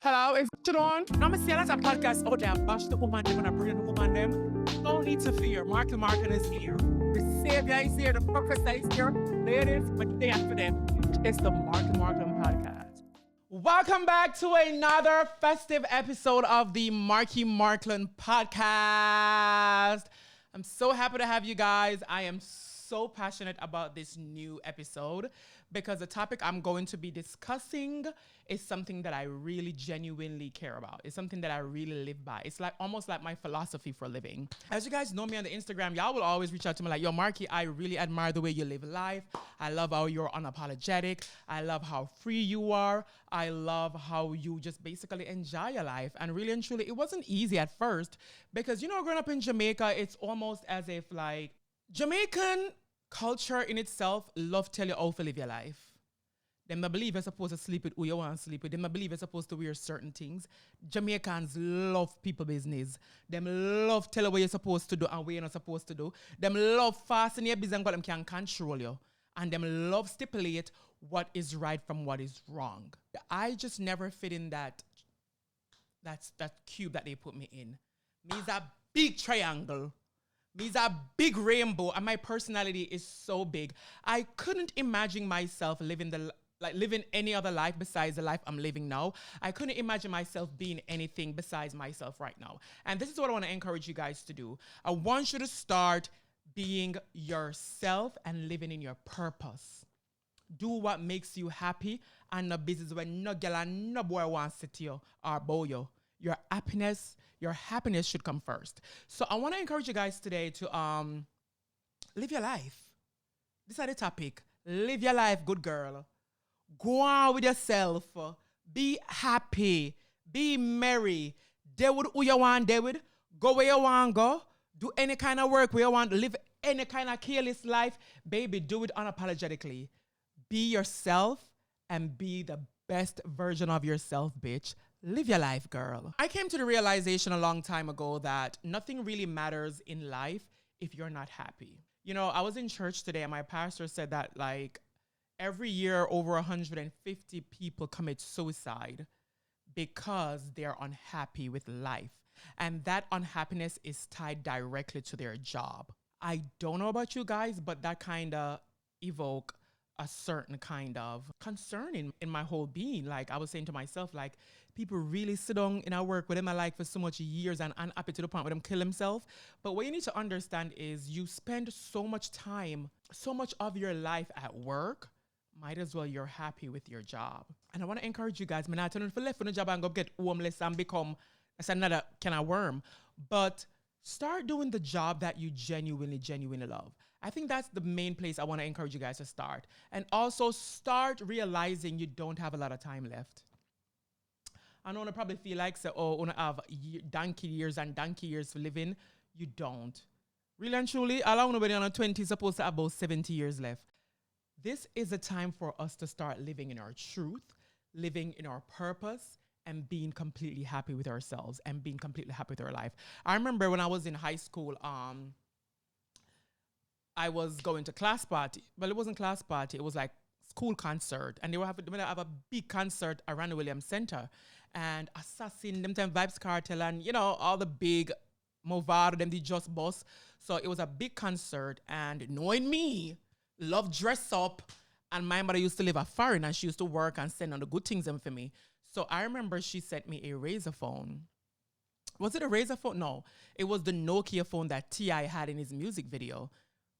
Hello, it's on. I'm see a lot of podcasts out there bash the woman them and I bring the woman them. No need to fear. Markie Markland is here. The Savior is here. The Professor is here. Ladies, but day after them, it's the Markie Markland podcast. Welcome back to another festive episode of the Markie Markland podcast. I'm so happy to have you guys. I am so passionate about this new episode because the topic I'm going to be discussing is something that I really genuinely care about. It's something that I really live by. It's like almost like my philosophy for living. As you guys know me on the Instagram, y'all will always reach out to me like, yo, Markie, I really admire the way you live life. I love how you're unapologetic. I love how free you are. I love how you just basically enjoy your life. And really and truly, it wasn't easy at first because, you know, growing up in Jamaica, it's almost as if like Jamaican culture in itself love tell you how to live your life. Them not believe you're supposed to sleep with who you want to sleep with. Them not believe you're supposed to wear certain things. Jamaicans love people business. Them love tell you what you're supposed to do and what you're not supposed to do. Them love fasten your business and them can control you. And them love stipulate what is right from what is wrong. I just never fit in that cube that they put me in. Me's a big triangle. Me's a big rainbow, and my personality is so big. I couldn't imagine myself living any other life besides the life I'm living now. I couldn't imagine myself being anything besides myself right now. And this is what I want to encourage you guys to do. I want you to start being yourself and living in your purpose. Do what makes you happy and no business when no girl and no boy wants to sit you or bow you. Your happiness should come first. So I want to encourage you guys today to live your life. This is the topic. Live your life, good girl. Go on with yourself. Be happy. Be merry. Do what you want, David. Go where you want, go. Do any kind of work where you want. Live any kind of careless life. Baby, do it unapologetically. Be yourself and be the best version of yourself, bitch. Live your life, girl. I came to the realization a long time ago that nothing really matters in life if you're not happy. You know, I was in church today and my pastor said that like every year over 150 people commit suicide because they're unhappy with life. And that unhappiness is tied directly to their job. I don't know about you guys, but that kind of evoke a certain kind of concern in my whole being. Like I was saying to myself, like people really sit down in our work with them like for so much years and unhappy to the point where them kill themselves. But what you need to understand is you spend so much time, so much of your life at work, might as well you're happy with your job. And I want to encourage you guys, I'm not telling you to left from the job and go get homeless and become another kind of worm. But start doing the job that you genuinely love. I think that's the main place I want to encourage you guys to start. And also start realizing you don't have a lot of time left. I know you probably feel like, you have donkey years and donkey years for living. You don't. Really and truly, all nobody on 20 is supposed to have about 70 years left. This is a time for us to start living in our truth, living in our purpose, and being completely happy with ourselves and being completely happy with our life. I remember when I was in high school, I was going to class party. Well, it wasn't class party. It was like school concert. And they were having a big concert around the Williams Center. And Assassin, them time Vibes Cartel, and, you know, all the big Movado, them, the Just Boss. So it was a big concert. And knowing me, love dress up. And my mother used to live a foreign and she used to work and send on the good things for me. So I remember she sent me a Razor phone. Was it a Razor phone? No. It was the Nokia phone that T.I. had in his music video.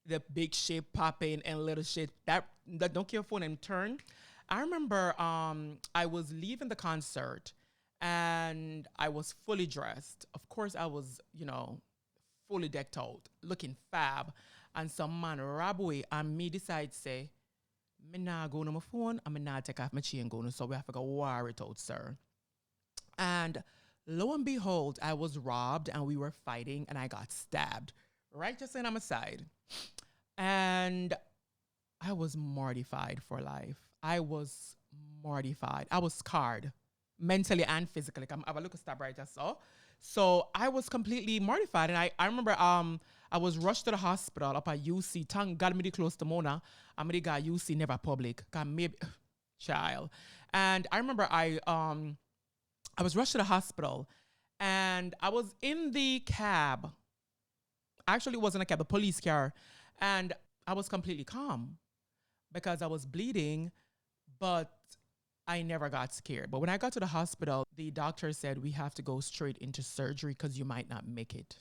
The big shape popping and little shit. That Nokia phone in turn. I remember I was leaving the concert and I was fully dressed. Of course, I was, you know, fully decked out, looking fab. And some man rob away and me decide say, me nah go on my phone and me nah take off my chain going, so we have to go war it out, sir. And lo and behold, I was robbed and we were fighting and I got stabbed right just on my side. And I was mortified for life. I was mortified. I was scarred mentally and physically. I have a look at stab right just saw. So I was completely mortified. And I remember I was rushed to the hospital up at UC. Thank God me close to Mona. I'm the guy UC never public. Cause maybe child. And I remember I I was rushed to the hospital, and I was in the cab. Actually, it wasn't a cab, a police car. And I was completely calm because I was bleeding, but I never got scared. But when I got to the hospital, the doctor said, we have to go straight into surgery because you might not make it.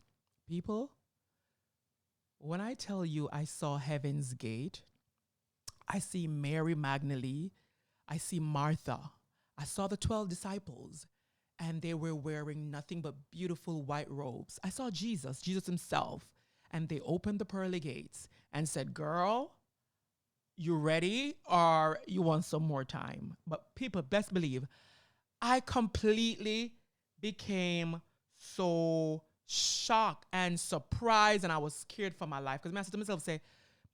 People, when I tell you I saw Heaven's Gate, I see Mary Magdalene, I see Martha, I saw the 12 disciples, and they were wearing nothing but beautiful white robes. I saw Jesus, Jesus himself, and they opened the pearly gates and said, girl, you ready or you want some more time? But people, best believe, I completely became so shocked and surprised, and I was scared for my life because I said to myself, say,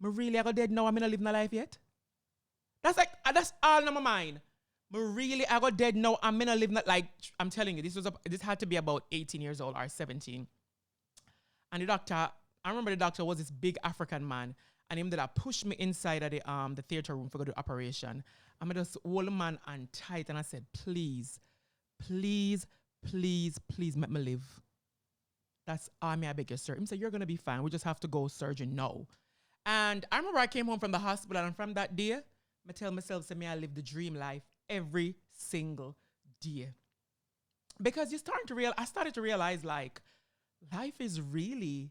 me really I got dead now, I'm not living a life yet. That's like, that's all in my mind. Me really I got dead now, I'm not living that, like, I'm telling you, this had to be about 18 years old or 17. And the doctor, I remember the doctor was this big African man, and him that pushed me inside of the theater room for go to operation. I'm just hold the man and tight, and I said, please, please, please, please let me live. That's all me, I beg you, sir. Him said, you're gonna be fine. We just have to go surgery now. And I remember I came home from the hospital, and from that day, I tell myself, say me, I live the dream life every single day. Because I started to realize, like, life is really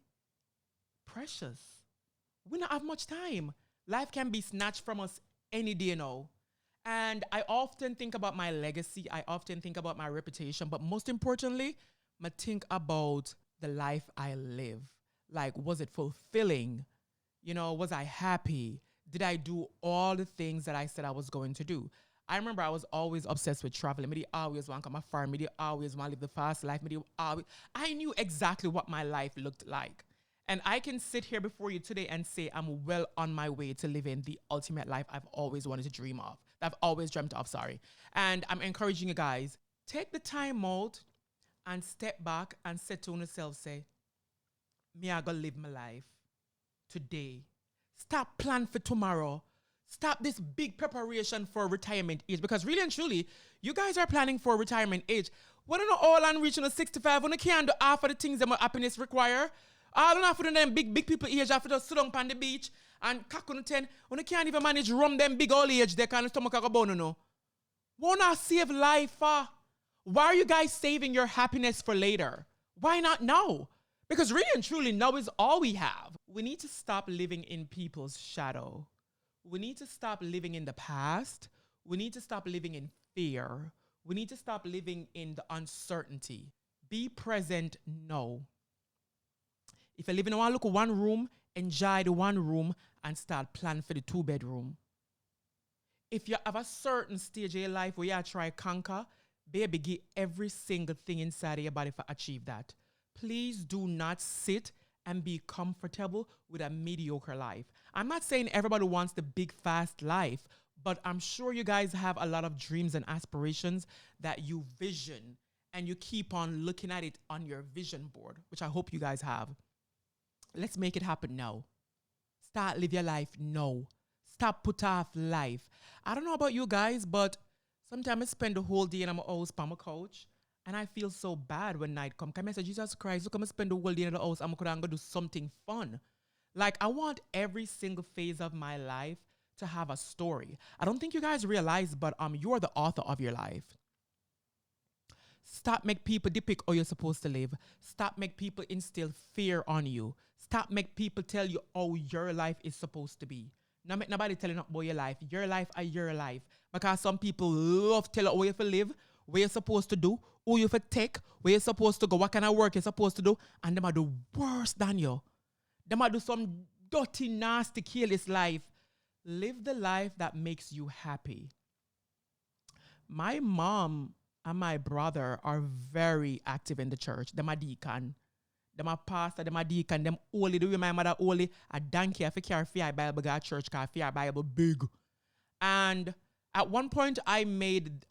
precious. We don't have much time. Life can be snatched from us any day now. And I often think about my legacy. I often think about my reputation. But most importantly, I think about the life I live. Like, was it fulfilling? You know, was I happy? Did I do all the things that I said I was going to do? I remember I was always obsessed with traveling. I always want to come far. I always want to live the fast life. I knew exactly what my life looked like. And I can sit here before you today and say I'm well on my way to living the ultimate life I've always wanted to dream of. I've always dreamt of, sorry. And I'm encouraging you guys, take the time out and step back and say to yourself, say, me I gonna live my life today. Stop plan for tomorrow. Stop this big preparation for retirement age, because really and truly, you guys are planning for retirement age. When you know all and reaching a 65, when you can't do half of the things that my happiness require, all you have to do them big people age have to just sit down on the beach and cock on the 10. When you can't even manage rum them big old age, they can't stomach a bone, no. Wanna save life? Why are you guys saving your happiness for later? Why not now? Because really and truly, now is all we have. We need to stop living in people's shadow. We need to stop living in the past. We need to stop living in fear. We need to stop living in the uncertainty. Be present now. If you live in one room, enjoy the one room and start planning for the 2-bedroom. If you have a certain stage of your life where you try conquer, baby, give every single thing inside of your body for achieve that. Please do not sit and be comfortable with a mediocre life. I'm not saying everybody wants the big, fast life, but I'm sure you guys have a lot of dreams and aspirations that you vision, and you keep on looking at it on your vision board, which I hope you guys have. Let's make it happen now. Start live your life now. Stop put off life. I don't know about you guys, but sometimes I spend the whole day in my house on my couch, and I feel so bad when night come. Come I say, Jesus Christ, look, I'm going to spend the whole day in the house. I'm going to do something fun. Like, I want every single phase of my life to have a story. I don't think you guys realize, but you're the author of your life. Stop make people depict how you're supposed to live. Stop make people instill fear on you. Stop make people tell you how your life is supposed to be. Not make nobody telling about your life. Your life are your life. Because some people love tell you how you have to live, what you're supposed to do, who you have to take, where you're supposed to go, what kind of work you're supposed to do, and them are the worst than you. Them are do some dirty, nasty, careless life. Live the life that makes you happy. My mom and my brother are very active in the church. Them a deacon. Them a pastor, them a deacon, them holy. The way my mother holy, a donkey, I carry fear Bible, go to church, cause fear Bible big. And at one point, I made,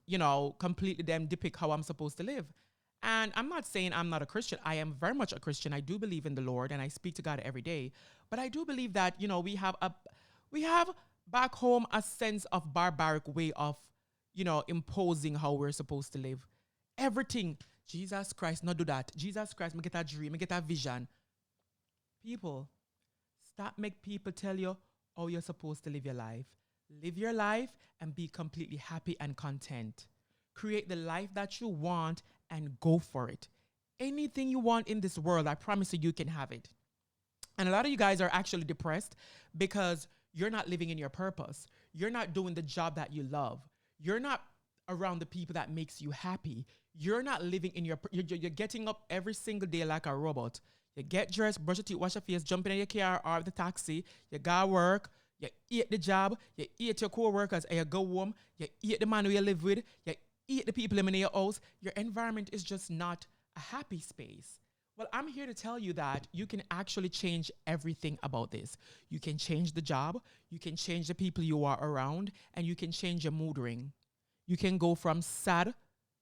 completely them depict how I'm supposed to live. And I'm not saying I'm not a Christian. I am very much a Christian. I do believe in the Lord, and I speak to God every day. But I do believe that, we have back home a sense of barbaric way of, imposing how we're supposed to live. everything. Jesus Christ, not do that. Jesus Christ, me get a dream, me get a vision. People, stop make people tell you how you're supposed to live your life. Live your life and be completely happy and content. Create the life that you want and go for it. Anything you want in this world, I promise you can have it. And a lot of you guys are actually depressed because you're not living in your purpose. You're not doing the job that you love. You're not around the people that makes you happy. You're not living in you're getting up every single day like a robot. You get dressed, brush your teeth, wash your face, jump in your car or the taxi. You go work. You eat the job. You eat your co-workers and you go home. You eat the man who you live with. You eat the people in your house. Your environment is just not a happy space. Well, I'm here to tell you that you can actually change everything about this. You can change the job, you can change the people you are around, and you can change your mood ring. You can go from sad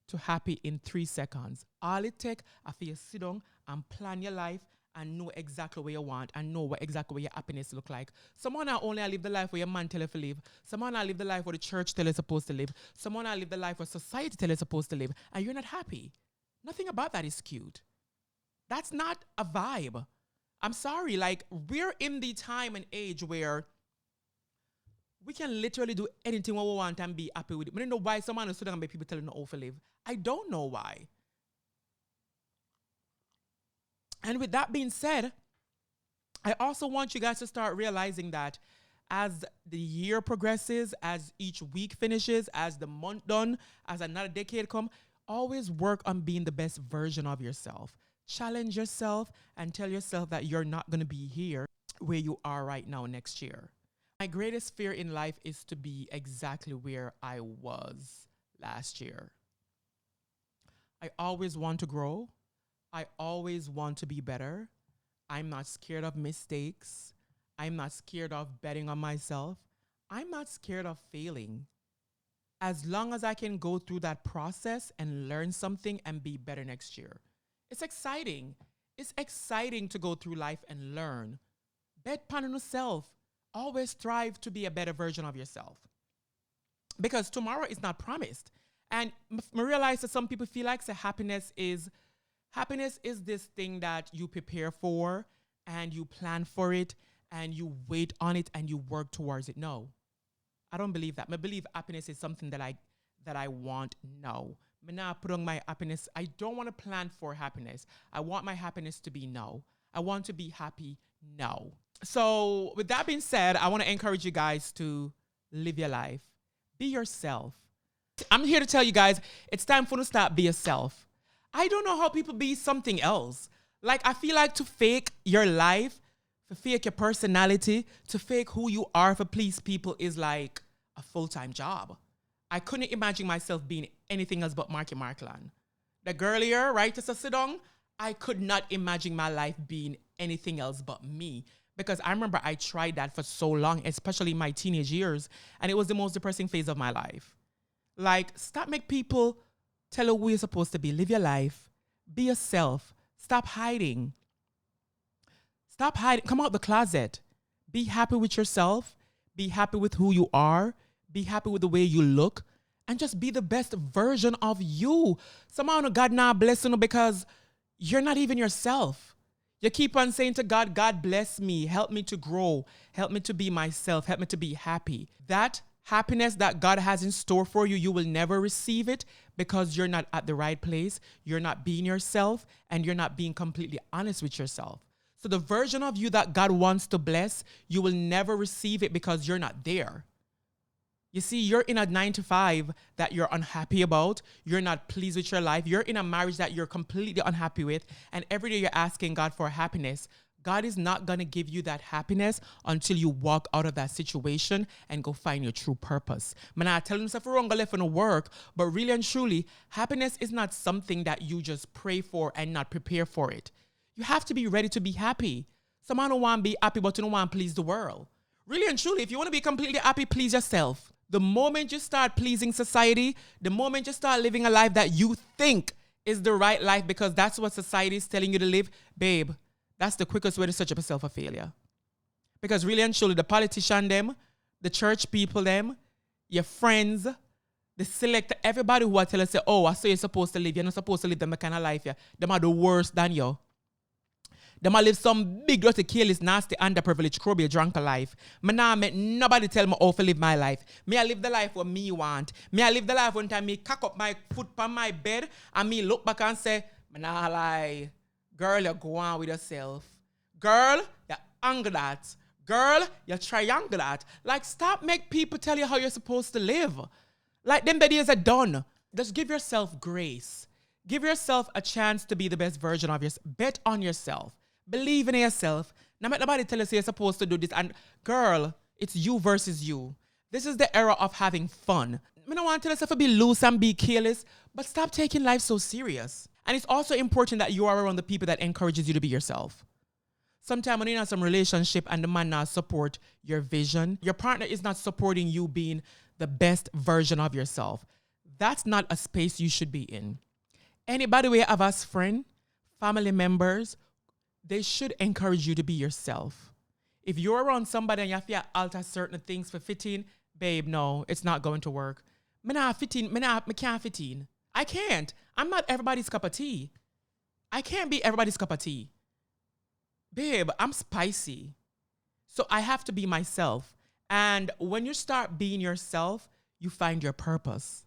to happy in 3 seconds. All it takes is for you to sit down and plan your life and know exactly what you want and know exactly what your happiness look like. Someone not only live the life where your man tell you to live. Someone not live the life where the church tell you supposed to live. Someone not live the life where society tell you supposed to live. And you're not happy. Nothing about that is cute. That's not a vibe. I'm sorry. Like, we're in the time and age where we can literally do anything we want and be happy with it. I don't know why someone is sitting and people telling how to live. I don't know why. And with that being said, I also want you guys to start realizing that as the year progresses, as each week finishes, as the month done, as another decade come, always work on being the best version of yourself. Challenge yourself and tell yourself that you're not going to be here where you are right now next year. My greatest fear in life is to be exactly where I was last year. I always want to grow. I always want to be better. I'm not scared of mistakes. I'm not scared of betting on myself. I'm not scared of failing. As long as I can go through that process and learn something and be better next year. It's exciting. It's exciting to go through life and learn. Bet upon yourself. Always strive to be a better version of yourself. Because tomorrow is not promised. And I realize that some people feel like happiness is this thing that you prepare for and you plan for it and you wait on it and you work towards it. No, I don't believe that. I believe happiness is something that I want now. I now put on my happiness. I don't want to plan for happiness. I want my happiness to be now. I want to be happy now. So with that being said, I want to encourage you guys to live your life. Be yourself. I'm here to tell you guys, it's time for you to start be yourself. I don't know how people be something else. Like, I feel like to fake your life, to fake your personality, to fake who you are for please people is like a full-time job. I couldn't imagine myself being anything else but Markie Markland. The girl here, right, just to sit down, I could not imagine my life being anything else but me. Because I remember I tried that for so long, especially in my teenage years, and it was the most depressing phase of my life. Like, stop make people tell you who you're supposed to be. Live your life. Be yourself. Stop hiding. Stop hiding. Come out the closet. Be happy with yourself. Be happy with who you are. Be happy with the way you look. And just be the best version of you. Somehow God now bless you because you're not even yourself. You keep on saying to God, God bless me. Help me to grow. Help me to be myself. Help me to be happy. That happiness that God has in store for you, you will never receive it because you're not at the right place. You're not being yourself and you're not being completely honest with yourself. So the version of you that God wants to bless, you will never receive it because you're not there. You see, you're in a 9-to-5 that you're unhappy about. You're not pleased with your life. You're in a marriage that you're completely unhappy with. And every day you're asking God for happiness. God is not going to give you that happiness until you walk out of that situation and go find your true purpose. Man, I tell myself wrong, go left on work, but really and truly, happiness is not something that you just pray for and not prepare for it. You have to be ready to be happy. Someone don't want to be happy, but you don't want to please the world. Really and truly, if you want to be completely happy, please yourself. The moment you start pleasing society, the moment you start living a life that you think is the right life because that's what society is telling you to live, babe, that's the quickest way to set up yourself a failure. Because really and truly, the politician them, the church people them, your friends, The select everybody who I tell us say, oh, I say you're supposed to live. You're not supposed to live them kind of life. Yeah. Them are the worst than you. Them are live some big dirty, careless, nasty, underprivileged, crowby, drunk life. Me nah make nobody tell me how to live my life. Me I live the life what me want. Me I live the life one time me cock up my foot on my bed and me look back and say, me nah lie. Girl, you go on with yourself. Girl, you anger that. Girl, you triangle that. Like, stop make people tell you how you're supposed to live. Like, them days are done. Just give yourself grace. Give yourself a chance to be the best version of yourself. Bet on yourself. Believe in yourself. Now, make nobody tell you you're supposed to do this. And girl, it's you versus you. This is the era of having fun. I don't want to tell yourself to be loose and be careless, but stop taking life so serious. And it's also important that you are around the people that encourages you to be yourself. Sometimes when you're in some relationship and the man not support your vision, your partner is not supporting you being the best version of yourself. That's not a space you should be in. Anybody we have as friend, family members, they should encourage you to be yourself. If you're around somebody and you have to alter certain things for fitting, babe, no, it's not going to work. Me can't fit in. I can't. I'm not everybody's cup of tea. I can't be everybody's cup of tea. Babe, I'm spicy. So I have to be myself. And when you start being yourself, you find your purpose.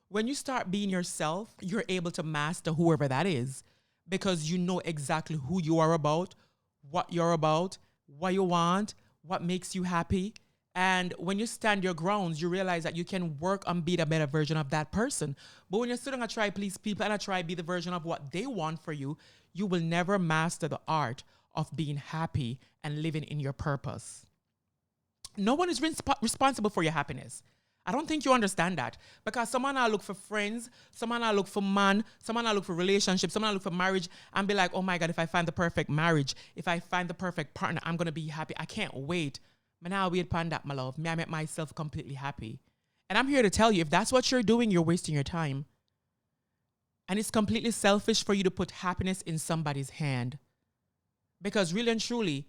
When you start being yourself, you're able to master whoever that is because you know exactly who you are about, what you're about, what you want, what makes you happy. And when you stand your grounds, you realize that you can work on being a better version of that person. But when you're sitting and try please people and try be the version of what they want for you, you will never master the art of being happy and living in your purpose. No one is responsible for your happiness. I don't think you understand that. Because someone I look for friends, someone I look for man, someone I look for relationships, someone I look for marriage, and be like, oh my God, if I find the perfect marriage, if I find the perfect partner, I'm going to be happy. I can't wait. But now wait upon that, my love. Me, I make myself completely happy. And I'm here to tell you, if that's what you're doing, you're wasting your time. And it's completely selfish for you to put happiness in somebody's hand. Because really and truly,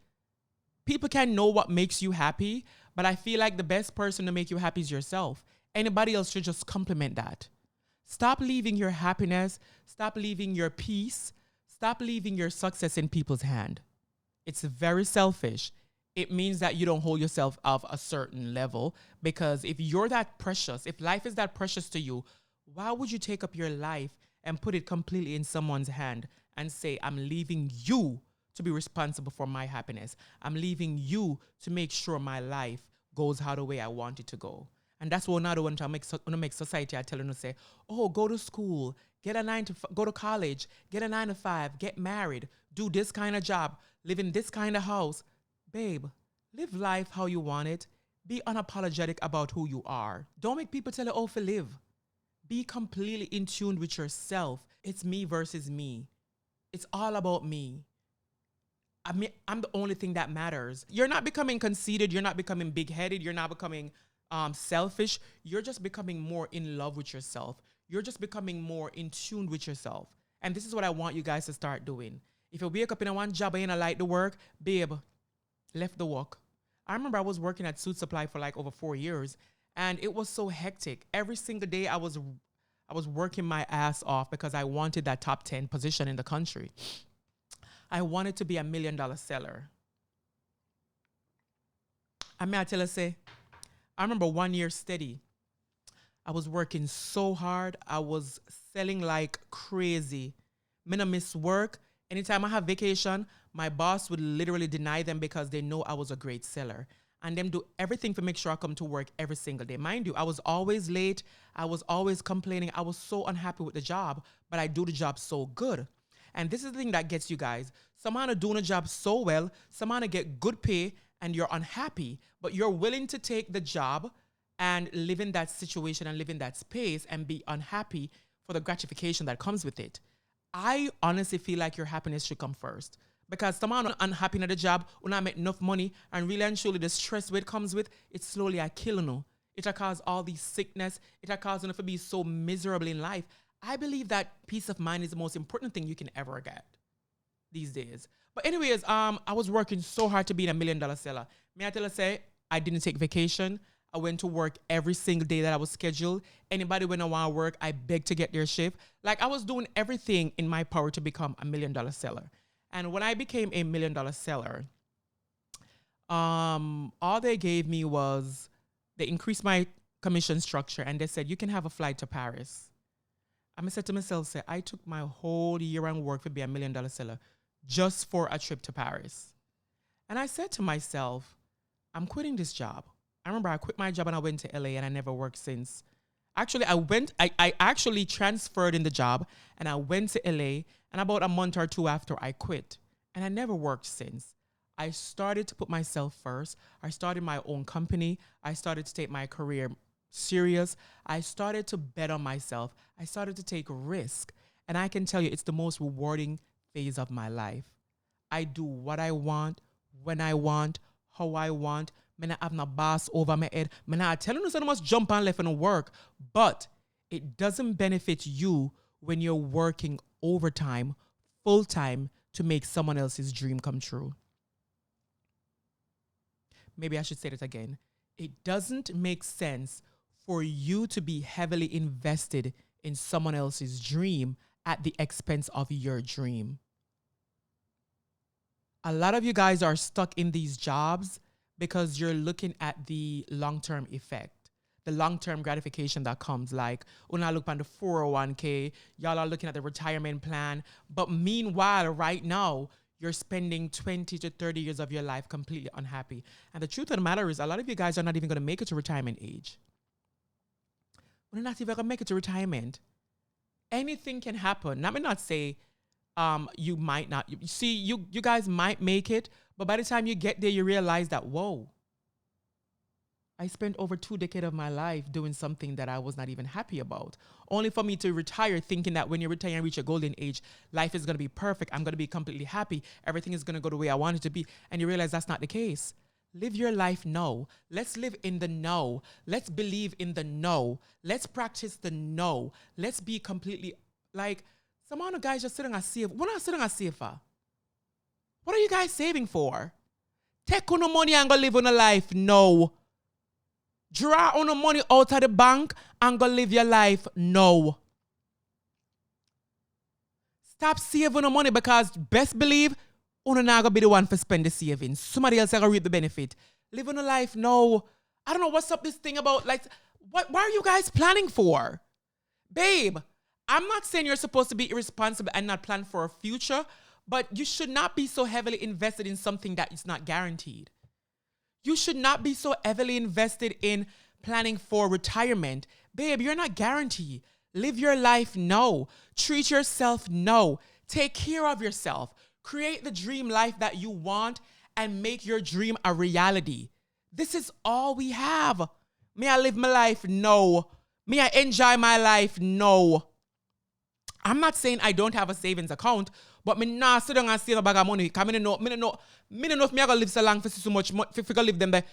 people can know what makes you happy, but I feel like the best person to make you happy is yourself. Anybody else should just complement that. Stop leaving your happiness, stop leaving your peace, stop leaving your success in people's hand. It's very selfish. It means that you don't hold yourself of a certain level, because if you're that precious, if life is that precious to you, why would you take up your life and put it completely in someone's hand and say, I'm leaving you to be responsible for my happiness. I'm leaving you to make sure my life goes how the way I want it to go. And that's what another one to make society I tell them to say, oh, go to school, go to college, get a 9-to-5, get married, do this kind of job, live in this kind of house. Babe, live life how you want it. Be unapologetic about who you are. Don't make people tell you how to live. Be completely in tune with yourself. It's me versus me. It's all about me. I mean, I'm the only thing that matters. You're not becoming conceited. You're not becoming big-headed. You're not becoming selfish. You're just becoming more in love with yourself. You're just becoming more in tune with yourself. And this is what I want you guys to start doing. If you wake up in a one job and you don't like the work, babe, left the work. I remember I was working at Suit Supply for like over 4 years, and it was so hectic. Every single day I was working my ass off because I wanted that top 10 position in the country. I wanted to be $1 million seller. I mean, I tell you, I remember 1 year steady. I was working so hard. I was selling like crazy. Me no miss work. Anytime I have vacation, my boss would literally deny them because they know I was a great seller. And them do everything to make sure I come to work every single day. Mind you, I was always late. I was always complaining. I was so unhappy with the job, but I do the job so good. And this is the thing that gets you guys. Someone are doing a job so well, someone get good pay, and you're unhappy, but you're willing to take the job and live in that situation and live in that space and be unhappy for the gratification that comes with it. I honestly feel like your happiness should come first. Because someone unhappy in the job, will not make enough money, and really and truly the stress it comes with, it's slowly a killing you. It will cause all these sickness. It will cause you to be so miserable in life. I believe that peace of mind is the most important thing you can ever get these days. But anyways, I was working so hard to be $1 million seller. May I tell you, I didn't take vacation. I went to work every single day that I was scheduled. Anybody when I want to work, I begged to get their shift. Like I was doing everything in my power to become $1 million seller. And when I became a $1 million seller, all they gave me was they increased my commission structure and they said, you can have a flight to Paris. I said to myself, say, I took my whole year and work to be $1 million seller just for a trip to Paris. And I said to myself, I'm quitting this job. I remember I quit my job and I went to LA and I never worked since. Actually, I actually transferred in the job and I went to LA, and about a month or two after I quit, and I never worked since. I started to put myself first. I started my own company. I started to take my career serious. I started to bet on myself. I started to take risk. And I can tell you, it's the most rewarding phase of my life. I do what I want, when I want, how I want. I don't have no boss over my head. I'm not telling you that I must jump and left and work. But it doesn't benefit you when you're working overtime, full time, to make someone else's dream come true. Maybe I should say that again. It doesn't make sense for you to be heavily invested in someone else's dream at the expense of your dream. A lot of you guys are stuck in these jobs because you're looking at the long-term effect, the long-term gratification that comes. Like, when I look on the 401k, y'all are looking at the retirement plan. But meanwhile, right now, you're spending 20 to 30 years of your life completely unhappy. And the truth of the matter is, a lot of you guys are not even going to make it to retirement age. We're not even going to make it to retirement. Anything can happen. Let me not say you might not. You see, you guys might make it, but by the time you get there, you realize that, whoa, I spent over 2 decades of my life doing something that I was not even happy about, only for me to retire thinking that when you retire and reach a golden age, life is going to be perfect. I'm going to be completely happy. Everything is going to go the way I want it to be. And you realize that's not the case. Live your life now. Let's live in the no. Let's believe in the no. Let's practice the no. Let's be completely, like, some of the guys just sitting and save. What are you sitting and save for? What are you guys saving for? Take on the money and go live on a life. No. Draw on the money out of the bank and go live your life. No. Stop saving the money, because best believe you're not going to be the one for spend the savings. Somebody else is going to reap the benefit. Live on a life. No. I don't know what's up this thing about, like, what are you guys planning for? Babe, I'm not saying you're supposed to be irresponsible and not plan for a future, but you should not be so heavily invested in something that is not guaranteed. You should not be so heavily invested in planning for retirement. Babe, you're not guaranteed. Live your life now. Treat yourself now. Take care of yourself. Create the dream life that you want and make your dream a reality. This is all we have. May I live my life? No. May I enjoy my life? No. I'm not saying I don't have a savings account, but me not sit down and save a bag of money. Cause me know if me I go live so long for so much money, if I go live them the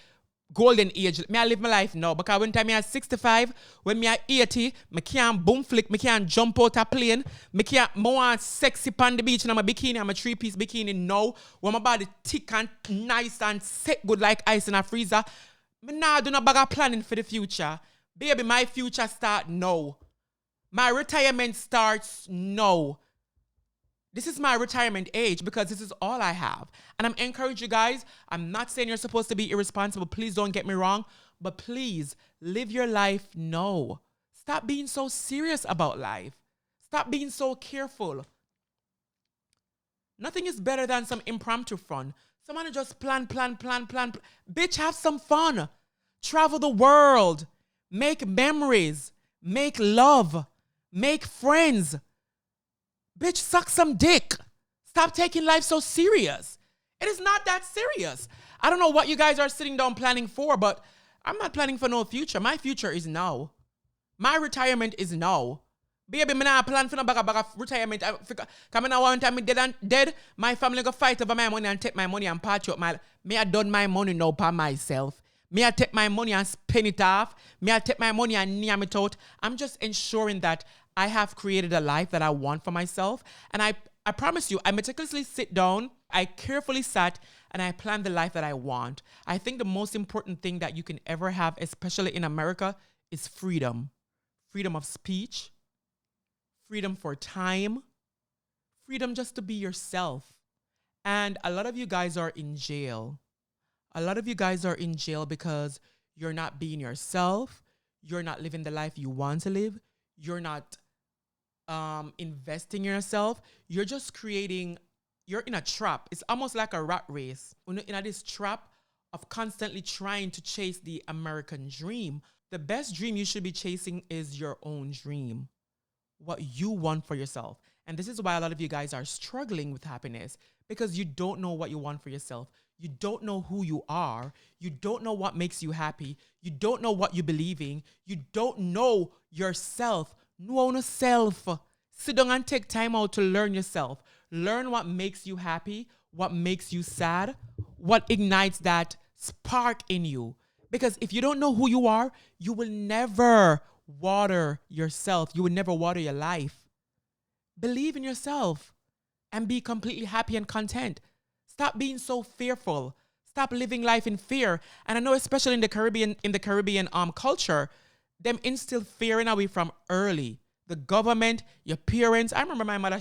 golden age. Me I live my life now, because when time me at 65, when me at 80, me can't boom flick, me can't jump out a plane, me can't more sexy on the beach in my bikini. I'm a 3-piece bikini now, when my body thick and nice and set good like ice in a freezer. Me not do no bag of planning for the future. Baby, my future start now. My retirement starts now. This is my retirement age, because this is all I have. And I'm encouraging you guys. I'm not saying you're supposed to be irresponsible. Please don't get me wrong. But please live your life now. Stop being so serious about life. Stop being so careful. Nothing is better than some impromptu fun. Someone just plan. Bitch, have some fun. Travel the world. Make memories. Make love. Make friends. Bitch, suck some dick. Stop taking life so serious. It is not that serious. I don't know what you guys are sitting down planning for, but I'm not planning for no future. My future is now. My retirement is now. Baby, I'm not plan for no bag of retirement. Because I want time dead, my family go fight over my money and take my money and patch up my... Me I done my money now by myself. Me I take my money and spend it off. Me I take my money and name it out. I'm just ensuring that I have created a life that I want for myself. And I promise you, I meticulously sit down. I carefully sat and I plan the life that I want. I think the most important thing that you can ever have, especially in America, is freedom. Freedom of speech, freedom for time, freedom just to be yourself. And a lot of you guys are in jail. A lot of you guys are in jail because you're not being yourself. You're not living the life you want to live. You're not investing in yourself. You're just creating, you're in a trap. It's almost like a rat race. In this trap of constantly trying to chase the American dream. The best dream you should be chasing is your own dream. What you want for yourself. And this is why a lot of you guys are struggling with happiness, because you don't know what you want for yourself. You don't know who you are. You don't know what makes you happy. You don't know what you believe in. You don't know yourself. Know yourself. Sit down and take time out to learn yourself. Learn what makes you happy, what makes you sad, what ignites that spark in you. Because if you don't know who you are, you will never water yourself. You will never water your life. Believe in yourself and be completely happy and content. Stop being so fearful. Stop living life in fear. And I know, especially in the Caribbean culture, them instill fear in our way from early. The government, your parents. I remember my mother,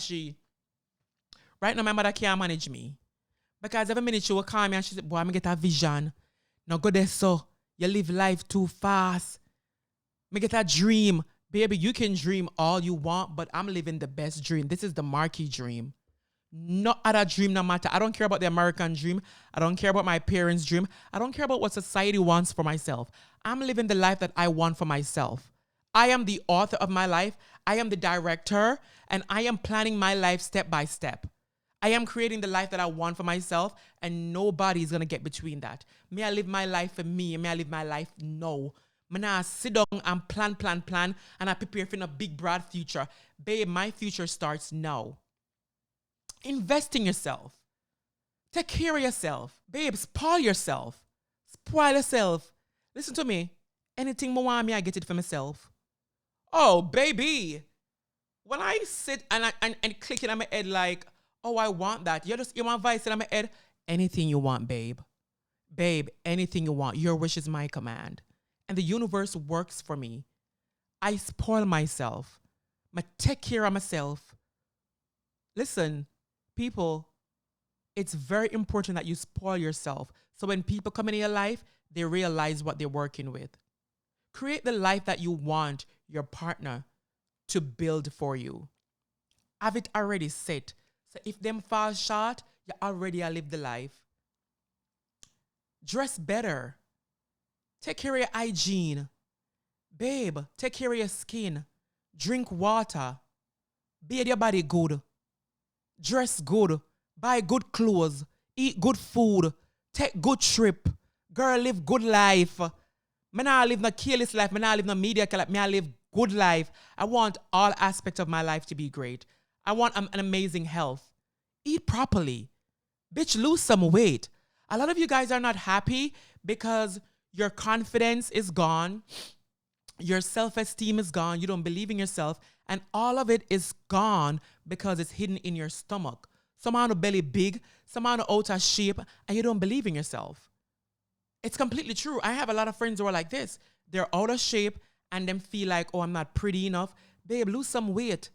right now my mother can't manage me. Because every minute she will call me and she said, boy, I'm going to get a vision. Now go there so. You live life too fast. Me get a dream. Baby, you can dream all you want, but I'm living the best dream. This is the Markie dream. Not other dream, no matter. I don't care about the American dream. I don't care about my parents' dream. I don't care about what society wants for myself. I'm living the life that I want for myself. I am the author of my life. I am the director, and I am planning my life step by step. I am creating the life that I want for myself, and nobody's going to get between that. May I live my life for me, and may I live my life now. May I sit down and plan, and I prepare for a big, broad future. Babe, my future starts now. Invest in yourself. Take care of yourself. Babe, spoil yourself. Spoil yourself. Listen to me. Anything more want me, I get it for myself. Oh, baby. When I sit and click it on my head like, oh, I want that. You want vice in my head? Anything you want, babe. Babe, anything you want. Your wish is my command. And the universe works for me. I spoil myself. I take care of myself. Listen, people, it's very important that you spoil yourself. So when people come into your life, they realize what they're working with. Create the life that you want your partner to build for you. Have it already set. So if them fall short, you already live the life. Dress better. Take care of your hygiene. Babe, take care of your skin. Drink water. Bathe your body good. Dress good. Buy good clothes. Eat good food. Take good trip. Girl, live good life. Me not live no careless life. Me not live no mediocre life. Me I live good life. I want all aspects of my life to be great. I want an amazing health. Eat properly. Bitch, lose some weight. A lot of you guys are not happy because your confidence is gone. Your self-esteem is gone. You don't believe in yourself. And all of it is gone because it's hidden in your stomach. Some on the belly big, some on the out of shape, and you don't believe in yourself. It's completely true. I have a lot of friends who are like this. They're out of shape and them feel like, oh, I'm not pretty enough. Babe, lose some weight.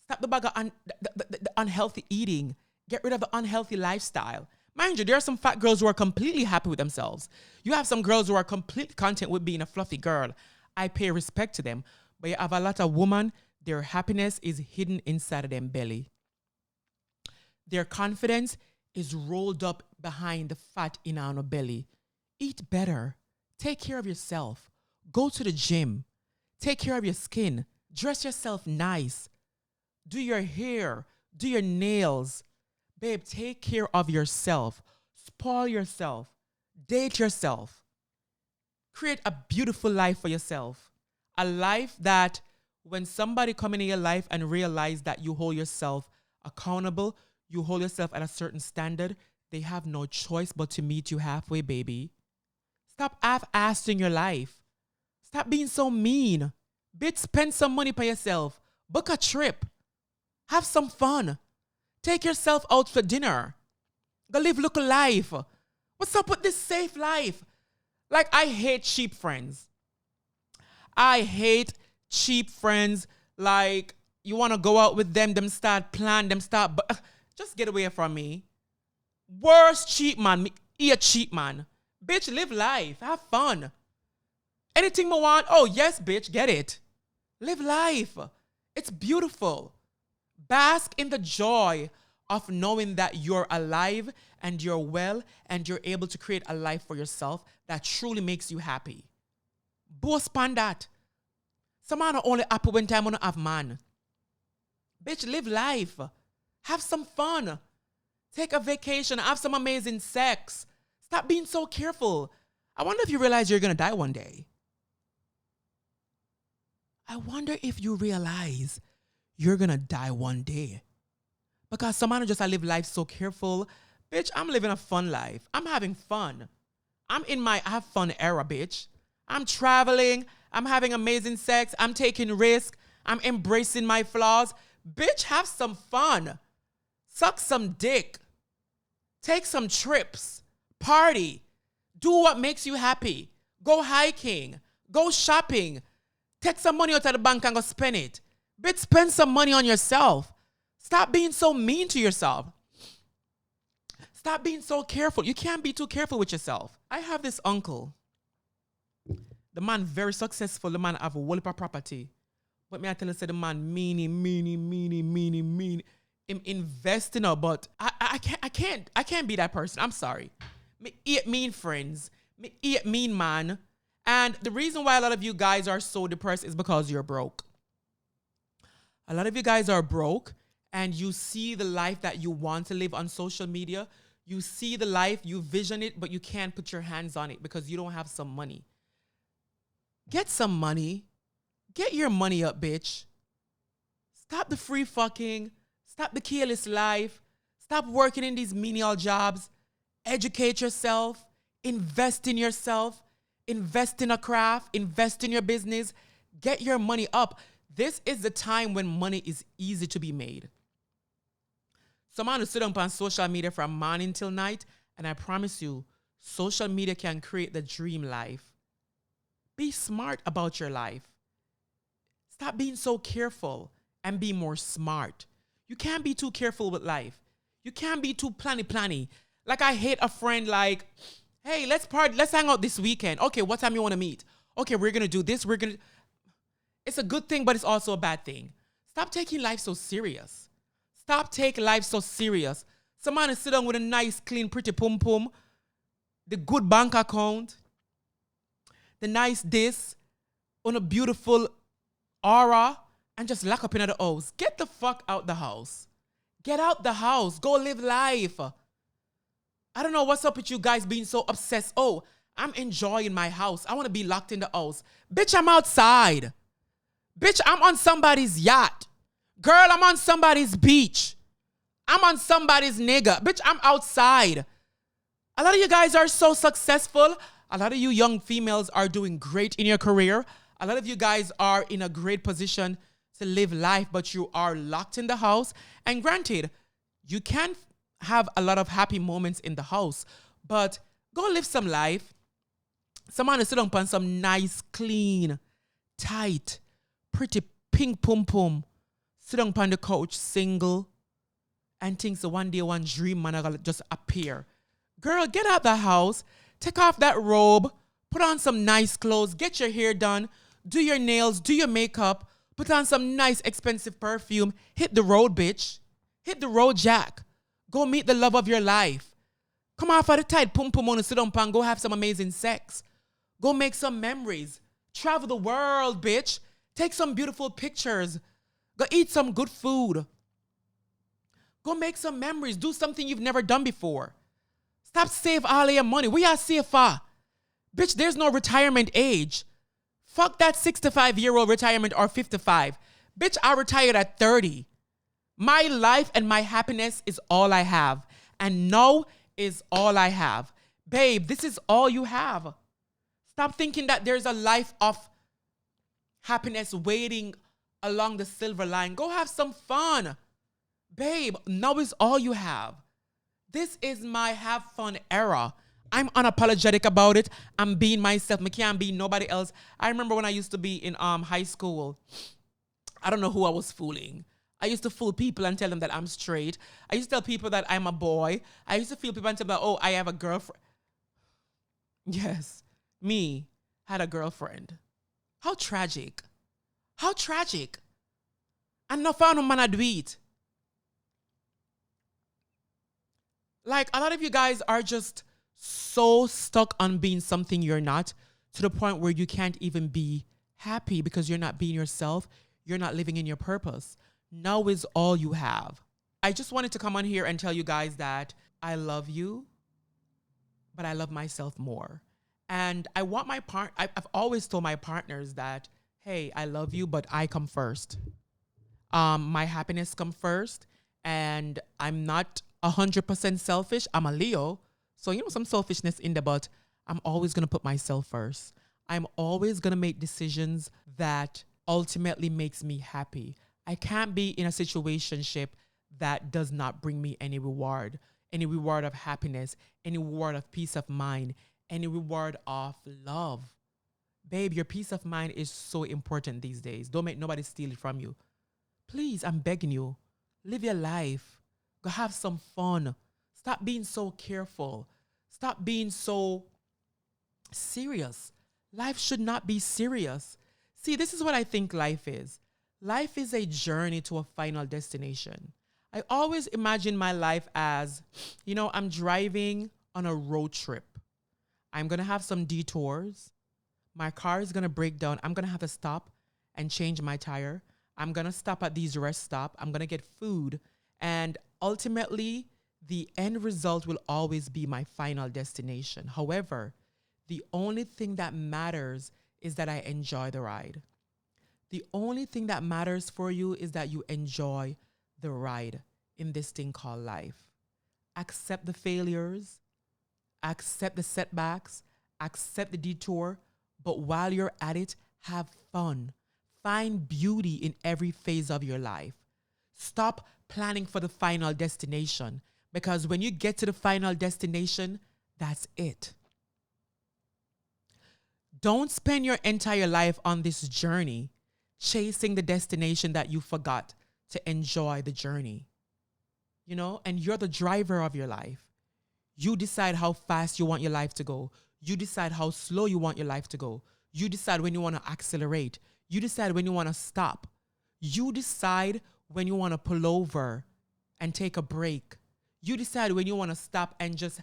Stop the bag of the unhealthy eating. Get rid of the unhealthy lifestyle. Mind you, there are some fat girls who are completely happy with themselves. You have some girls who are completely content with being a fluffy girl. I pay respect to them. But you have a lot of women, their happiness is hidden inside of them belly. Their confidence is rolled up behind the fat in our belly. Eat better. Take care of yourself. Go to the gym. Take care of your skin. Dress yourself nice. Do your hair. Do your nails. Babe, take care of yourself. Spoil yourself. Date yourself. Create a beautiful life for yourself. A life that when somebody come into your life and realize that you hold yourself accountable, you hold yourself at a certain standard, they have no choice but to meet you halfway, baby. Stop half-assing your life. Stop being so mean. Bitch, spend some money for yourself. Book a trip. Have some fun. Take yourself out for dinner. Go live local life. What's up with this safe life? Like, I hate cheap friends. I hate cheap friends. Like, you want to go out with them start plan, them start, but just get away from me. Worst cheap man, me a cheap man. Bitch, live life, have fun. Anything I want, oh yes, bitch, get it. Live life. It's beautiful. Bask in the joy of knowing that you're alive and you're well and you're able to create a life for yourself that truly makes you happy. Boast upon that. Some man are only happy when time on have man. Bitch, live life. Have some fun. Take a vacation. Have some amazing sex. Stop being so careful. I wonder if you realize you're going to die one day. I wonder if you realize you're going to die one day. Because some man just live life so careful. Bitch, I'm living a fun life. I'm having fun. I'm in my have fun era, bitch. I'm traveling. I'm having amazing sex. I'm taking risks. I'm embracing my flaws. Bitch, have some fun. Suck some dick. Take some trips. Party. Do what makes you happy. Go hiking. Go shopping. Take some money out of the bank and go spend it. Bitch, spend some money on yourself. Stop being so mean to yourself. Stop being so careful. You can't be too careful with yourself. I have this uncle. The man very successful. The man have a whole heap of property. But me I tell you, say the man meanie. Him investing now, but I can't be that person. I'm sorry. Me eat mean friends. Me eat mean man. And the reason why a lot of you guys are so depressed is because you're broke. A lot of you guys are broke and you see the life that you want to live on social media. You see the life, you vision it, but you can't put your hands on it because you don't have some money. Get some money. Get your money up, bitch. Stop the free fucking. Stop the careless life. Stop working in these menial jobs. Educate yourself. Invest in yourself. Invest in a craft. Invest in your business. Get your money up. This is the time when money is easy to be made. Someone who sit up on social media from morning till night, and I promise you, social media can create the dream life. Be smart about your life. Stop being so careful and be more smart. You can't be too careful with life. You can't be too planny. Like, I hate a friend like, hey, let's party, let's hang out this weekend. Okay, what time you want to meet? Okay, we're going to do this. It's a good thing, but it's also a bad thing. Stop taking life so serious. Stop taking life so serious. Someone is sitting with a nice, clean, pretty pum-pum, the good bank account, the nice this, on a beautiful aura, and just lock up in the house. Get the fuck out the house. Get out the house. Go live life. I don't know what's up with you guys being so obsessed. Oh, I'm enjoying my house. I want to be locked in the house. Bitch, I'm outside. Bitch, I'm on somebody's yacht. Girl, I'm on somebody's beach. I'm on somebody's nigga. Bitch, I'm outside. A lot of you guys are so successful. A lot of you young females are doing great in your career. A lot of you guys are in a great position to live life, but you are locked in the house. And granted, you can have a lot of happy moments in the house, but go live some life. Someone is sitting upon some nice, clean, tight, pretty pink pum-pum, sit down upon the couch, single, and thinks that one day one dream man gonna just appear. Girl, get out the house, take off that robe, put on some nice clothes, get your hair done, do your nails, do your makeup, put on some nice expensive perfume, hit the road, bitch. Hit the road, Jack. Go meet the love of your life. Come off of the tight pum-pum on and sit down and go have some amazing sex. Go make some memories. Travel the world, bitch. Take some beautiful pictures. Go eat some good food. Go make some memories. Do something you've never done before. Stop save all of your money. We are safe for. Bitch, there's no retirement age. Fuck that 65-year-old retirement or 55. Bitch, I retired at 30. My life and my happiness is all I have. And now is all I have. Babe, this is all you have. Stop thinking that there's a life of happiness waiting along the silver line. Go have some fun. Babe, now is all you have. This is my have fun era. I'm unapologetic about it. I'm being myself. I can't be nobody else. I remember when I used to be in high school. I don't know who I was fooling. I used to fool people and tell them that I'm straight. I used to tell people that I'm a boy. I used to fool people and tell them, oh, I have a girlfriend. Yes, me had a girlfriend. How tragic. How tragic. And no found no man I do it. Like, a lot of you guys are just so stuck on being something you're not, to the point where you can't even be happy because you're not being yourself. You're not living in your purpose. Now is all you have. I just wanted to come on here and tell you guys that I love you, but I love myself more. And I want I've always told my partners that, hey, I love you, but I come first. My happiness come first, and I'm not 100% selfish. I'm a Leo, so some selfishness in there, but I'm always gonna put myself first. I'm always gonna make decisions that ultimately makes me happy. I can't be in a situationship that does not bring me any reward of happiness, any reward of peace of mind, any reward of love. Babe, your peace of mind is so important these days. Don't make nobody steal it from you. Please, I'm begging you, live your life. Go have some fun. Stop being so careful. Stop being so serious. Life should not be serious. See, this is what I think life is. Life is a journey to a final destination. I always imagine my life as, I'm driving on a road trip. I'm going to have some detours. My car is going to break down. I'm going to have to stop and change my tire. I'm going to stop at these rest stops. I'm going to get food. And ultimately, the end result will always be my final destination. However, the only thing that matters is that I enjoy the ride. The only thing that matters for you is that you enjoy the ride in this thing called life. Accept the failures, accept the setbacks, accept the detour, but while you're at it, have fun. Find beauty in every phase of your life. Stop planning for the final destination, because when you get to the final destination, that's it. Don't spend your entire life on this journey chasing the destination that you forgot to enjoy the journey. And you're the driver of your life. You decide how fast you want your life to go. You decide how slow you want your life to go. You decide when you want to accelerate. You decide when you want to stop. You decide when you want to pull over and take a break. You decide when you want to stop and just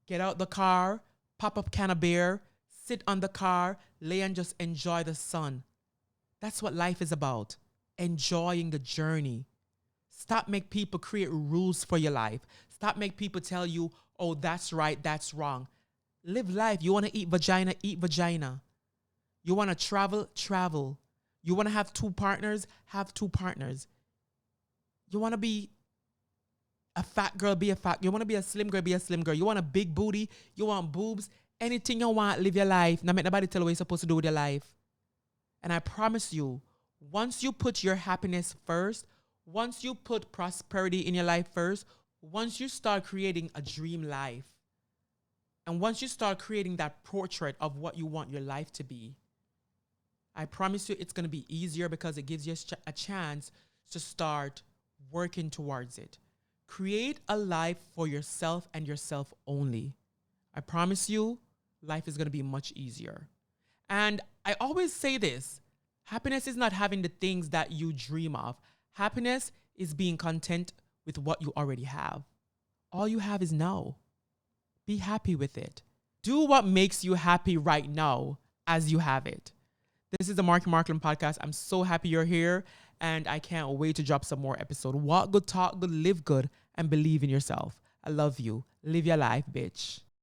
get out the car, pop up a can of beer, sit on the car, lay and just enjoy the sun. That's what life is about. Enjoying the journey. Stop make people create rules for your life. Stop make people tell you, oh, that's right, that's wrong. Live life. You want to eat vagina, eat vagina. You want to travel, travel. You want to have two partners, have two partners. You want to be a fat girl, be a fat. You want to be a slim girl, be a slim girl. You want a big booty, you want boobs. Anything you want, live your life. Now make nobody tell you what you're supposed to do with your life. And I promise you, once you put your happiness first, once you put prosperity in your life first, once you start creating a dream life, and once you start creating that portrait of what you want your life to be, I promise you it's going to be easier, because it gives you a chance to start working towards it. Create a life for yourself and yourself only. I promise you, life is going to be much easier. And I always say this, happiness is not having the things that you dream of. Happiness is being content with what you already have. All you have is now. Be happy with it. Do what makes you happy right now as you have it. This is the Markie Markland podcast. I'm so happy you're here, and I can't wait to drop some more episodes. Walk good, talk good, live good, and believe in yourself. I love you. Live your life, bitch.